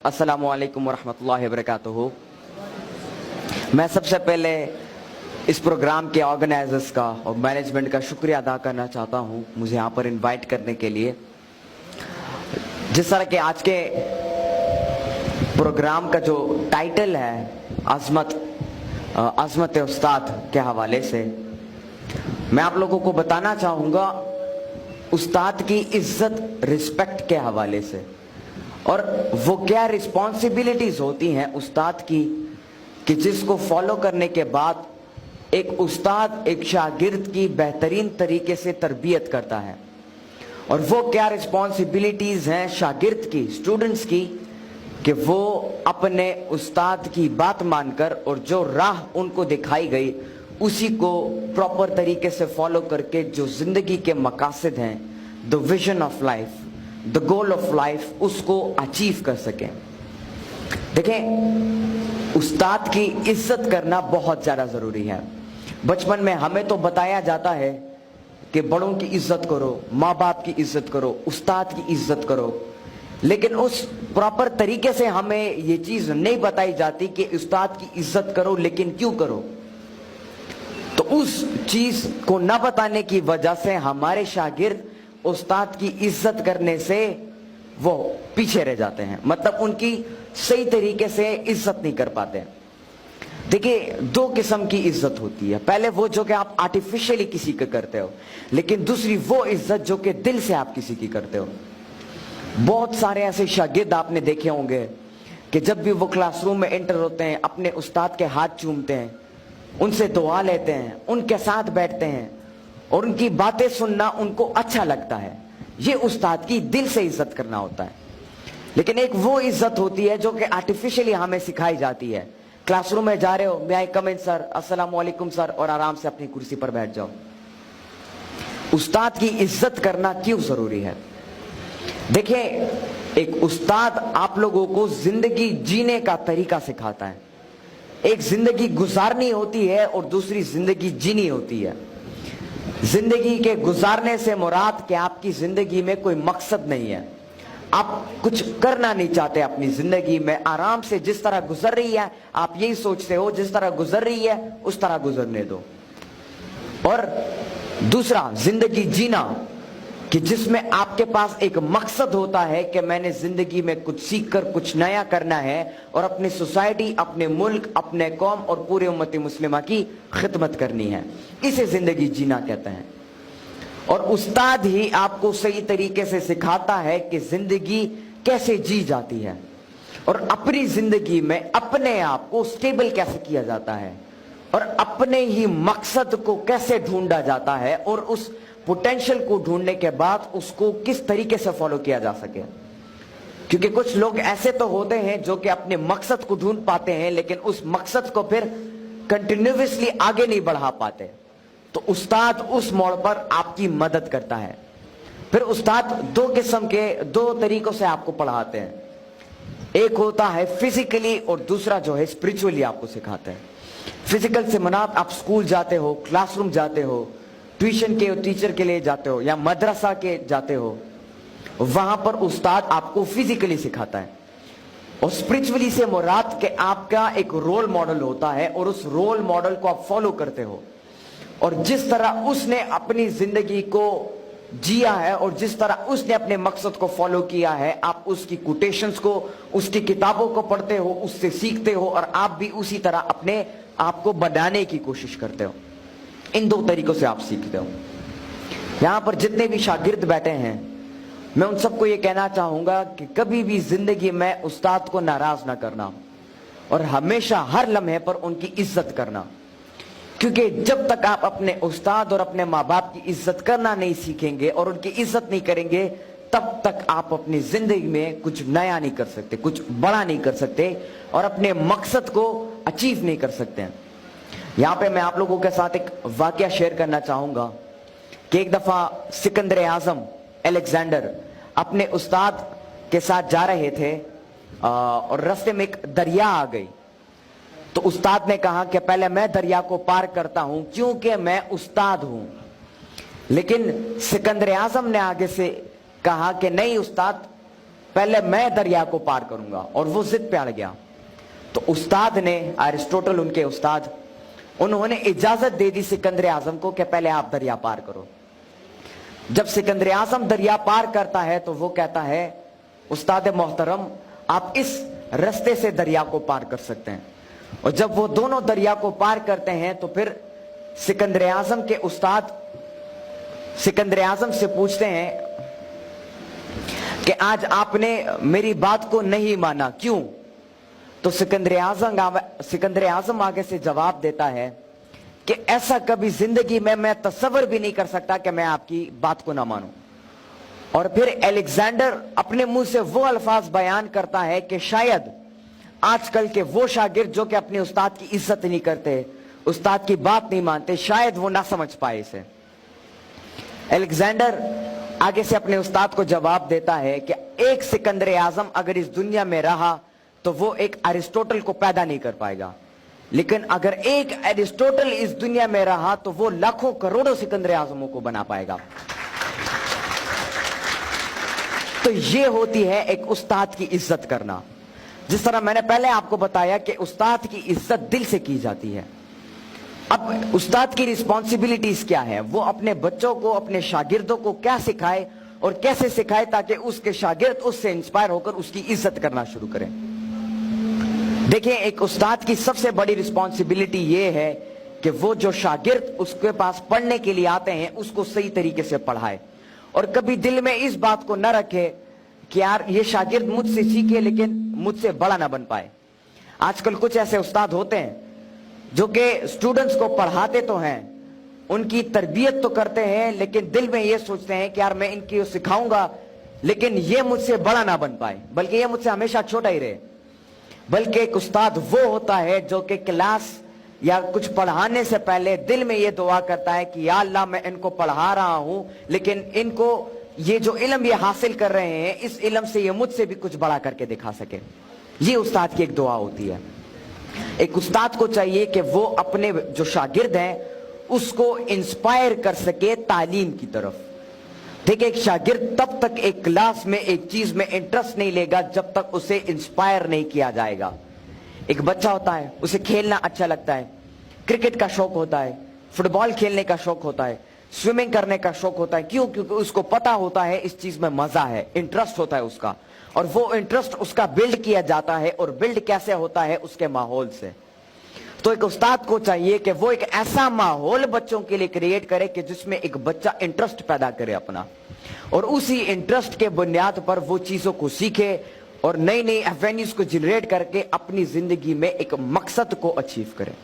अस्सलामुअलैकुम वरहमतुल्लाहि वबरकातुहू। मैं सबसे पहले इस प्रोग्राम के ऑर्गेनाइजर्स का और मैनेजमेंट का शुक्रिया अदा करना चाहता हूं मुझे यहाँ पर इनवाइट करने के लिए। जिस तरह के आज के प्रोग्राम का जो टाइटल है अज़मत उस्ताद के हवाले से, मैं आप लोगों को बताना चाहूँगा उस्ताद की इज्जत रिस्पेक्ट के हवाले से, और वो क्या रिस्पॉन्सिबिलिटीज होती हैं उस्ताद की कि जिसको फॉलो करने के बाद एक उस्ताद एक शागिर्द की बेहतरीन तरीके से तरबियत करता है। और वो क्या रिस्पॉन्सिबिलिटीज हैं शागिर्द की, स्टूडेंट्स की, कि वो अपने उस्ताद की बात मानकर और जो राह उनको दिखाई गई उसी को प्रॉपर तरीके से फॉलो करके जो जिंदगी के मकासद हैं, the vision of life, the goal of life, उसको अचीव कर सकें। देखें, उस्ताद की इज्जत करना बहुत ज्यादा जरूरी है। बचपन में हमें तो बताया जाता है कि बड़ों की इज्जत करो, माँ बाप की इज्जत करो, उस्ताद की इज्जत करो, लेकिन उस प्रॉपर तरीके से हमें ये चीज नहीं बताई जाती कि उस्ताद की इज्जत करो, लेकिन क्यों करो। तो उस चीज को न बताने की वजह से हमारे शागिर्द उस्ताद की इज्जत करने से वो पीछे रह जाते हैं, मतलब उनकी सही तरीके से इज्जत नहीं कर पाते। देखिए, दो किस्म की इज्जत होती है। पहले वो जो कि आप आर्टिफिशियली किसी का करते हो, लेकिन दूसरी वो इज्जत जो कि दिल से आप किसी की करते हो। बहुत सारे ऐसे शागिर्द आपने देखे होंगे कि जब भी वो क्लासरूम में एंटर होते हैं अपने उस्ताद के हाथ चूमते हैं, उनसे दुआ लेते हैं, उनके साथ बैठते हैं और उनकी बातें सुनना उनको अच्छा लगता है। ये उस्ताद की दिल से इज्जत करना होता है। लेकिन एक वो इज्जत होती है जो कि आर्टिफिशियली हमें सिखाई जाती है। क्लासरूम में जा रहे हो, मे आई कम इन सर, अस्सलाम वालेकुम सर, और आराम से अपनी कुर्सी पर बैठ जाओ। उस्ताद की इज्जत करना क्यों जरूरी है? देखिए, एक उस्ताद आप लोगों को जिंदगी जीने का तरीका सिखाता है। एक जिंदगी गुजारनी होती है और दूसरी जिंदगी जीनी होती है। जिंदगी के गुजारने से मुराद कि आपकी जिंदगी में कोई मकसद नहीं है, आप कुछ करना नहीं चाहते अपनी जिंदगी में, आराम से जिस तरह गुजर रही है आप यही सोचते हो जिस तरह गुजर रही है उस तरह गुजरने दो। और दूसरा जिंदगी जीना कि जिसमें आपके पास एक मकसद होता है कि मैंने जिंदगी में कुछ सीखकर कुछ नया करना है और अपनी सोसाइटी, अपने मुल्क, अपने कौम और पूरे उम्मत मुस्लिमा की खिदमत करनी है। इसे जिंदगी जीना कहते हैं। और उस्ताद ही आपको सही तरीके से सिखाता है कि जिंदगी कैसे जी जाती है और अपनी जिंदगी में अपने आप को स्टेबल कैसे किया जाता है और अपने ही मकसद को कैसे ढूंढा जाता है और उस पोटेंशियल को ढूंढने के बाद उसको किस तरीके से फॉलो किया जा सके। क्योंकि कुछ लोग ऐसे तो होते हैं जो कि अपने मकसद को ढूंढ पाते हैं लेकिन उस मकसद को फिर कंटिन्यूअसली आगे नहीं बढ़ा पाते। तो उस्ताद उस मोड़ पर आपकी मदद करता है। फिर उस्ताद दो किस्म के, दो तरीकों से आपको पढ़ाते हैं। एक होता है फिजिकली और दूसरा जो है स्पिरिचुअली आपको सिखाते हैं। फिजिकल से मनात आप स्कूल जाते हो, क्लासरूम जाते हो, ट्यूशन के टीचर के लिए जाते हो या मदरसा के जाते हो, वहां पर उस्ताद आपको फिजिकली सिखाता है। और स्पिरिचुअली से मुराद के आपका एक रोल मॉडल होता है और उस रोल मॉडल को आप फॉलो करते हो और जिस तरह उसने अपनी जिंदगी को जिया है और जिस तरह उसने अपने मकसद को फॉलो किया है, आप उसकी कोटेशंस को, उसकी किताबों को पढ़ते हो, उससे सीखते हो और आप भी उसी तरह अपने आप को बनाने की कोशिश करते हो। इन दो तरीकों से आप सीखते हो। यहां पर जितने भी शागिर्द बैठे हैं, मैं उन सबको यह कहना चाहूंगा कि कभी भी जिंदगी में उस्ताद को नाराज ना करना और हमेशा हर लम्हे पर उनकी इज्जत करना। क्योंकि जब तक आप अपने उस्ताद और अपने माँ बाप की इज्जत करना नहीं सीखेंगे और उनकी इज्जत नहीं करेंगे, तब तक आप अपनी जिंदगी में कुछ नया नहीं कर सकते, कुछ बड़ा नहीं कर सकते और अपने मकसद को अचीव नहीं कर सकते हैं। यहां पे मैं आप लोगों के साथ एक वाकया शेयर करना चाहूंगा कि एक दफा सिकंदर आजम अलेक्जेंडर अपने उस्ताद के साथ जा रहे थे और रास्ते में एक दरिया आ गई। तो उस्ताद ने कहा कि पहले मैं दरिया को पार करता हूं क्योंकि मैं उस्ताद हूं। लेकिन सिकंदर आजम ने आगे से कहा कि नहीं उस्ताद, पहले मैं दरिया को पार करूंगा, और वो जिद पे अड़ गया। तो उस्ताद ने, अरिस्टोटल उनके उस्ताद, उन्होंने इजाजत दे दी सिकंदर आजम को कि पहले आप दरिया पार करो। जब सिकंदर आजम दरिया पार करता है तो वो कहता है, उस्ताद मोहतरम आप इस रास्ते से दरिया को पार कर सकते हैं। और जब वो दोनों दरिया को पार करते हैं तो फिर सिकंदर आजम के उस्ताद सिकंदर आजम से पूछते हैं कि आज आपने मेरी बात को नहीं माना, क्यों? तो सिकंदर आजम आगे से जवाब देता है कि ऐसा कभी जिंदगी में मैं तस्वर भी नहीं कर सकता कि मैं आपकी बात को ना मानूं। और फिर अलेक्जेंडर अपने मुंह से वो अल्फाज बयान करता है कि शायद आजकल के वो शागिर्द जो कि अपने उस्ताद की इज्जत नहीं करते, उस्ताद की बात नहीं मानते, शायद वो ना समझ पाए इसे। अलेक्जेंडर आगे से अपने उस्ताद को जवाब देता है कि एक सिकंदर आजम अगर इस दुनिया में रहा तो वो एक अरिस्टोटल को पैदा नहीं कर पाएगा, लेकिन अगर एक अरिस्टोटल इस दुनिया में रहा तो वो लाखों करोड़ों सिकंदर आजमों को बना पाएगा। तो ये होती है एक उस्ताद की इज्जत करना। जिस तरह मैंने पहले आपको बताया कि उस्ताद की इज्जत दिल से की जाती है। अब उस्ताद की रिस्पॉन्सिबिलिटीज क्या है? वो अपने बच्चों को, अपने शागिर्दों को क्या सिखाए और कैसे सिखाए ताकि उसके शागिर्द उससे इंस्पायर होकर उसकी इज्जत करना शुरू करें। देखिए, एक उस्ताद की सबसे बड़ी रिस्पॉन्सिबिलिटी ये है कि वो जो शागिर्द उसके पास पढ़ने के लिए आते हैं उसको सही तरीके से पढ़ाए, और कभी दिल में इस बात को न रखे कि यार ये शागिर्द मुझसे सीखे लेकिन मुझसे बड़ा ना बन पाए। आजकल कुछ ऐसे उस्ताद होते हैं जो कि स्टूडेंट्स को पढ़ाते तो हैं, उनकी तरबियत तो करते हैं, लेकिन दिल में ये सोचते हैं कि यार मैं इनकी सिखाऊंगा लेकिन ये मुझसे बड़ा ना बन पाए, बल्कि ये मुझसे हमेशा छोटा ही रहे। बल्कि एक उस्ताद वो होता है जो कि क्लास या कुछ पढ़ाने से पहले दिल में ये दुआ करता है कि या अल्लाह मैं इनको पढ़ा रहा हूं, लेकिन इनको ये जो इल्म ये हासिल कर रहे हैं इस इल्म से ये मुझसे भी कुछ बड़ा करके दिखा सके। ये उस्ताद की एक दुआ होती है। एक उस्ताद को चाहिए कि वो अपने जो शागिर्द हैं उसको इंस्पायर कर सके तालीम की तरफ। देखिए, एक शागिर्द तब तक एक क्लास में एक चीज में इंटरेस्ट नहीं लेगा जब तक उसे इंस्पायर नहीं किया जाएगा। एक बच्चा होता है, उसे खेलना अच्छा लगता है, क्रिकेट का शौक होता है, फुटबॉल खेलने का शौक होता है, स्विमिंग करने का शौक होता है। क्यों? क्योंकि उसको पता होता है इस चीज में मजा है, इंटरेस्ट होता है उसका, और वो इंटरेस्ट उसका बिल्ड किया जाता है। और बिल्ड कैसे होता है? उसके माहौल से। तो एक उस्ताद को चाहिए कि वो एक ऐसा माहौल बच्चों के लिए क्रिएट करे कि जिसमें एक बच्चा इंटरेस्ट पैदा करे अपना, और उसी इंटरेस्ट के बुनियाद पर वो चीजों को सीखे और नई नई एवेन्यूज को जनरेट करके अपनी जिंदगी में एक मकसद को अचीव करे।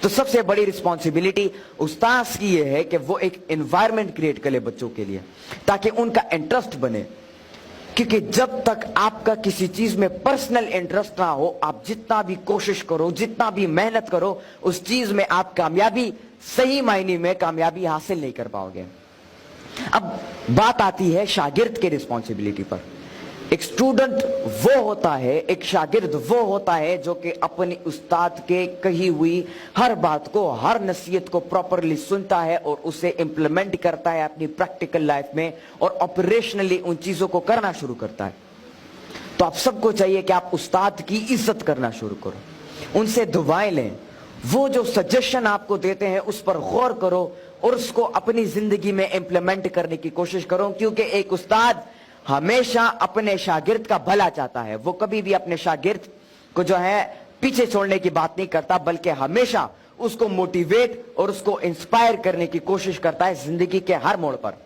तो सबसे बड़ी रिस्पॉन्सिबिलिटी उस्ताद की ये है कि वो एक एनवायरनमेंट क्रिएट करे बच्चों के लिए ताकि उनका इंटरेस्ट बने। क्योंकि जब तक आपका किसी चीज में पर्सनल इंटरेस्ट ना हो, आप जितना भी कोशिश करो, जितना भी मेहनत करो, उस चीज में आप कामयाबी, सही मायने में कामयाबी हासिल नहीं कर पाओगे। अब बात आती है शागिर्द के रिस्पॉन्सिबिलिटी पर। एक स्टूडेंट वो होता है, एक शागिर्द वो होता है जो कि अपने उस्ताद के कही हुई हर बात को, हर नसीहत को प्रॉपरली सुनता है और उसे इंप्लीमेंट करता है अपनी प्रैक्टिकल लाइफ में, और ऑपरेशनली उन चीजों को करना शुरू करता है। तो आप सबको चाहिए कि आप उस्ताद की इज्जत करना शुरू करो, उनसे दुआएं लें, वो जो सजेशन आपको देते हैं उस पर गौर करो और उसको अपनी जिंदगी में इंप्लीमेंट करने की कोशिश करो। क्योंकि एक उस्ताद हमेशा अपने शागिर्द का भला चाहता है। वो कभी भी अपने शागिर्द को जो है पीछे छोड़ने की बात नहीं करता, बल्कि हमेशा उसको मोटिवेट और उसको इंस्पायर करने की कोशिश करता है जिंदगी के हर मोड़ पर।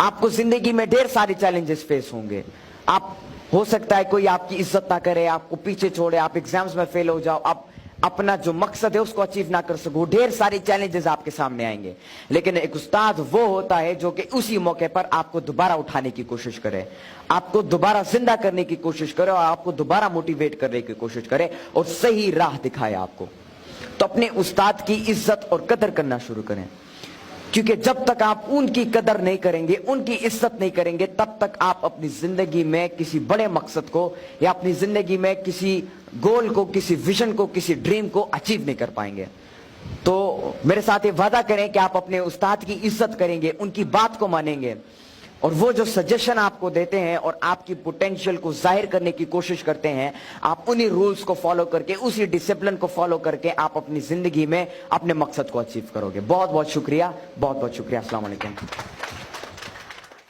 आपको जिंदगी में ढेर सारे चैलेंजेस फेस होंगे। आप, हो सकता है कोई आपकी इज्जत ना करे, आपको पीछे छोड़े, आप एग्जाम्स में फेल हो जाओ, आप अपना जो मकसद है उसको अचीव ना कर सको, ढेर सारे चैलेंजेस आपके सामने आएंगे। लेकिन एक उस्ताद वो होता है जो कि उसी मौके पर आपको दोबारा उठाने की कोशिश करे, आपको दोबारा जिंदा करने की कोशिश करे और आपको दोबारा मोटिवेट करने की कोशिश करे और सही राह दिखाए आपको। तो अपने उस्ताद की इज्जत और कदर करना शुरू करें, क्योंकि जब तक आप उनकी कदर नहीं करेंगे, उनकी इज्जत नहीं करेंगे, तब तक आप अपनी जिंदगी में किसी बड़े मकसद को या अपनी जिंदगी में किसी गोल को, किसी विजन को, किसी ड्रीम को अचीव नहीं कर पाएंगे। तो मेरे साथ ये वादा करें कि आप अपने उस्ताद की इज्जत करेंगे, उनकी बात को मानेंगे, और वो जो सजेशन आपको देते हैं और आपकी पोटेंशियल को जाहिर करने की कोशिश करते हैं, आप उन्हीं रूल्स को फॉलो करके, उसी डिसिप्लिन को फॉलो करके आप अपनी जिंदगी में अपने मकसद को अचीव करोगे। बहुत बहुत शुक्रिया, बहुत बहुत शुक्रिया। अस्सलाम वालेकुम।